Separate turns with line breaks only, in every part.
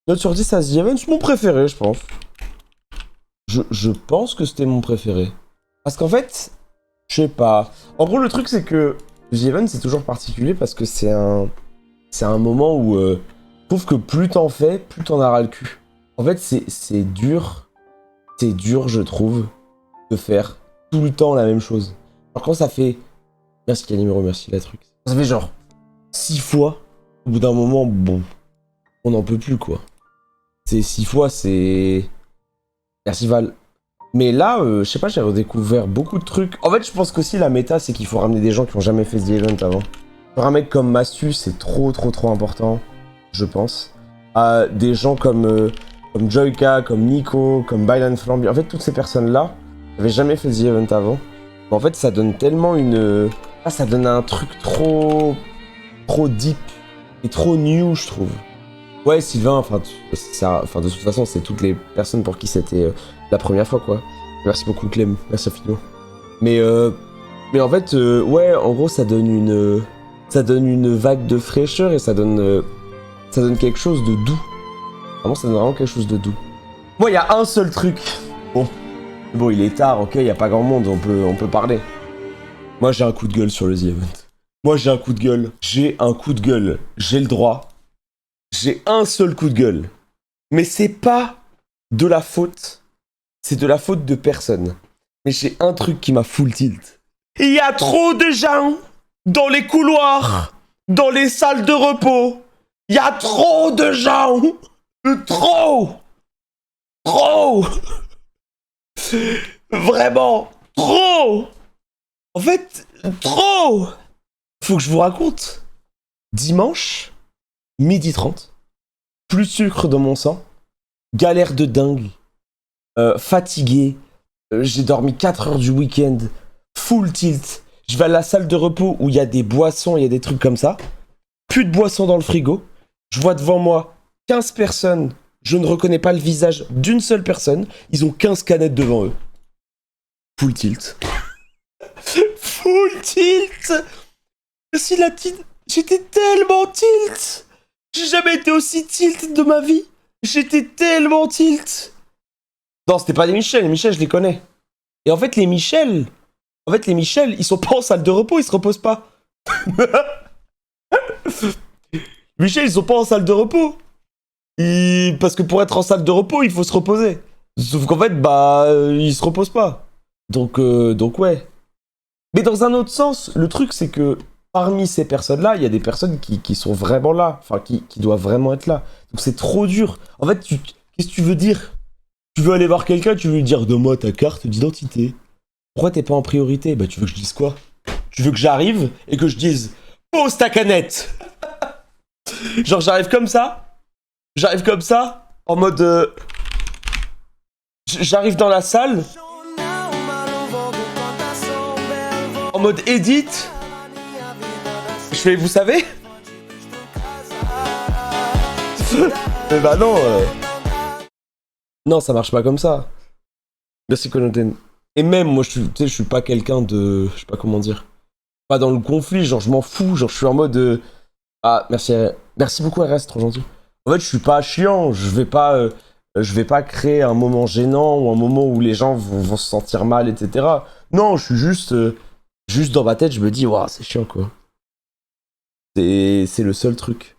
Note sur 10 à The Event, c'est mon préféré, je pense. Je pense que c'était mon préféré. Parce qu'en fait, je sais pas. En gros, le truc, c'est que The Event, c'est toujours particulier parce que c'est un moment où je trouve que plus t'en fais, plus t'en as ras le cul. En fait, c'est dur. C'est dur, je trouve, de faire tout le temps la même chose. Alors quand ça fait... Merci Calimero, merci la truc. Ça fait genre 6 fois. Au bout d'un moment, bon, on n'en peut plus, quoi. C'est 6 fois, c'est... Merci Val. Mais là, je sais pas, j'ai redécouvert beaucoup de trucs. En fait, je pense qu'aussi la méta, c'est qu'il faut ramener des gens qui ont jamais fait The Event avant. Pour un mec comme Mastu, c'est trop important, je pense. Des gens comme Joyka, comme Nico, comme Bylan Flamby. En fait, toutes ces personnes-là n'avaient jamais fait The Event avant. Mais en fait, ça donne tellement une... Ah, ça donne un truc trop deep et trop new, je trouve. Ouais, Sylvain, enfin, de toute façon, c'est toutes les personnes pour qui c'était la première fois, quoi. Merci beaucoup, Clem. Merci infiniment. Mais en fait, ouais, en gros, ça donne une vague de fraîcheur et ça donne quelque chose de doux. Vraiment, ça donne vraiment quelque chose de doux. Moi, il y a un seul truc. Bon, il est tard, ok, il y a pas grand monde, on peut parler. Moi, j'ai un coup de gueule sur le The Event. Moi, j'ai un coup de gueule. J'ai un coup de gueule. J'ai le droit. J'ai un seul coup de gueule. Mais c'est pas de la faute. C'est de la faute de personne. Mais j'ai un truc qui m'a full tilt. Il y a trop de gens dans les couloirs, dans les salles de repos. Il y a trop de gens. Trop. Vraiment. Trop. En fait, trop. Faut que je vous raconte. Dimanche, 12h30. Plus de sucre dans mon sang. Galère de dingue. Fatigué. J'ai dormi 4 heures du week-end. Full tilt. Je vais à la salle de repos où il y a des boissons, il y a des trucs comme ça. Plus de boissons dans le frigo. Je vois devant moi 15 personnes. Je ne reconnais pas le visage d'une seule personne. Ils ont 15 canettes devant eux. Full tilt. Full tilt. Merci la petite. J'étais tellement tilt. J'ai jamais été aussi tilt de ma vie. J'étais tellement tilt. Non, c'était pas des Michel. Les Michel, je les connais. Et en fait, les Michel, ils sont pas en salle de repos, ils se reposent pas. Michel, ils sont pas en salle de repos. Parce que pour être en salle de repos, il faut se reposer. Sauf qu'en fait, ils se reposent pas. Donc ouais. Mais dans un autre sens, le truc, c'est que parmi ces personnes-là, il y a des personnes qui sont vraiment là. Enfin, qui doivent vraiment être là. Donc c'est trop dur. En fait, qu'est-ce que tu veux dire? Tu veux aller voir quelqu'un, tu veux lui dire donne-moi ta carte d'identité. Pourquoi t'es pas en priorité? Bah tu veux que je dise quoi? Tu veux que j'arrive et que je dise pose ta canette. Genre j'arrive comme ça, en mode j'arrive dans la salle en mode edit. Je fais vous savez? Mais bah non. Non, ça marche pas comme ça. Merci Conoten. Et même moi je suis pas quelqu'un de, je sais pas comment dire, pas dans le conflit, genre je m'en fous, genre je suis en mode ah merci beaucoup RS, trop gentil. En fait je suis pas chiant, je vais pas créer un moment gênant ou un moment où les gens vont se sentir mal, etc. Non, je suis juste dans ma tête, je me dis waouh c'est chiant quoi. C'est le seul truc.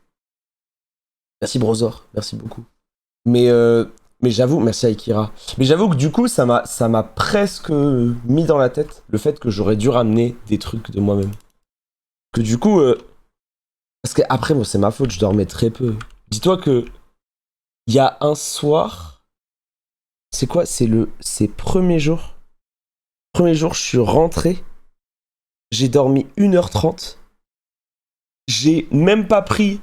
Merci Brosor, merci beaucoup. Mais j'avoue, merci Aikira. Mais j'avoue que du coup, ça m'a presque mis dans la tête le fait que j'aurais dû ramener des trucs de moi-même. Que du coup, parce que après, bon, c'est ma faute, je dormais très peu. Dis-toi que il y a un soir, c'est quoi? C'est premier jour. Premier jour, je suis rentré. J'ai dormi 1h30. J'ai même pas pris.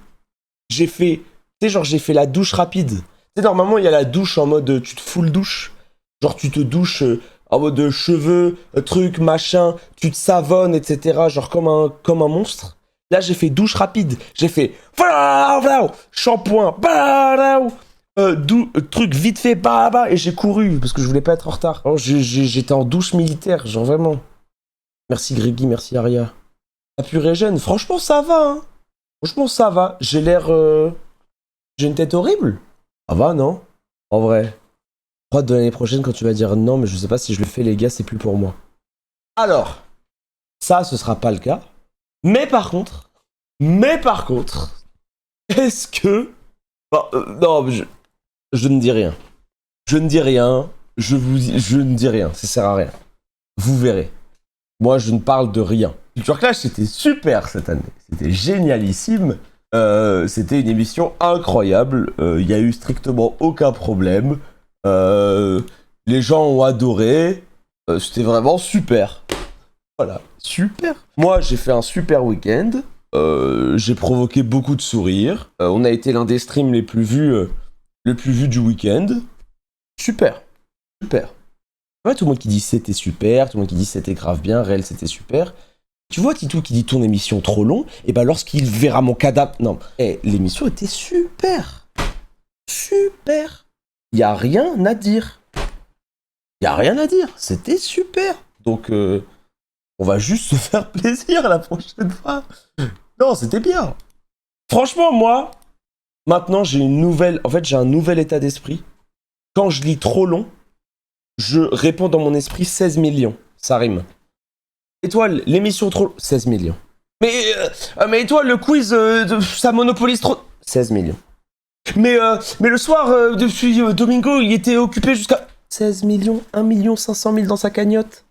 J'ai fait, tu sais, genre j'ai fait la douche rapide. Tu sais, normalement, il y a la douche en mode tu te fous le douche. Genre, tu te douches en mode cheveux, truc, machin, tu te savonnes, etc. Genre comme un monstre. Là, j'ai fait douche rapide. J'ai fait shampoing, truc vite fait, et j'ai couru parce que je voulais pas être en retard. Alors, j'étais en douche militaire, genre vraiment. Merci Grégy, merci Aria. La purée jeune, franchement, ça va, hein. Franchement, ça va. J'ai l'air. J'ai une tête horrible. Ça va, non? En vrai. Crois de l'année prochaine quand tu vas dire non, mais je sais pas si je le fais, les gars, c'est plus pour moi. Alors, ça, ce sera pas le cas. Mais par contre, est-ce que... Bon, non, je ne dis rien. Je ne dis rien. Je ne dis rien. Ça sert à rien. Vous verrez. Moi, je ne parle de rien. Culture Clash, c'était super cette année. C'était génialissime. C'était une émission incroyable. Il n'y a eu strictement aucun problème. Les gens ont adoré. C'était vraiment super. Voilà, super. Moi, j'ai fait un super week-end. J'ai provoqué beaucoup de sourires. On a été l'un des streams les plus vus du week-end. Super, super. Ouais, tout le monde qui dit c'était super, tout le monde qui dit c'était grave bien, réel c'était super. Tu vois Titou qui dit ton émission trop long, et ben lorsqu'il verra mon cadavre... Non, l'émission était super. Super. Y a rien à dire. Y a rien à dire, c'était super. Donc, on va juste se faire plaisir la prochaine fois. Non, c'était bien. Franchement, moi, maintenant j'ai une nouvelle... En fait, j'ai un nouvel état d'esprit. Quand je lis trop long, je réponds dans mon esprit 16 millions. Ça rime. Étoile, l'émission trop... 16 millions. Mais Étoile, le quiz, ça monopolise trop... 16 millions. Mais le soir, depuis Domingo, il était occupé jusqu'à... 16 millions, 1 500 000 dans sa cagnotte.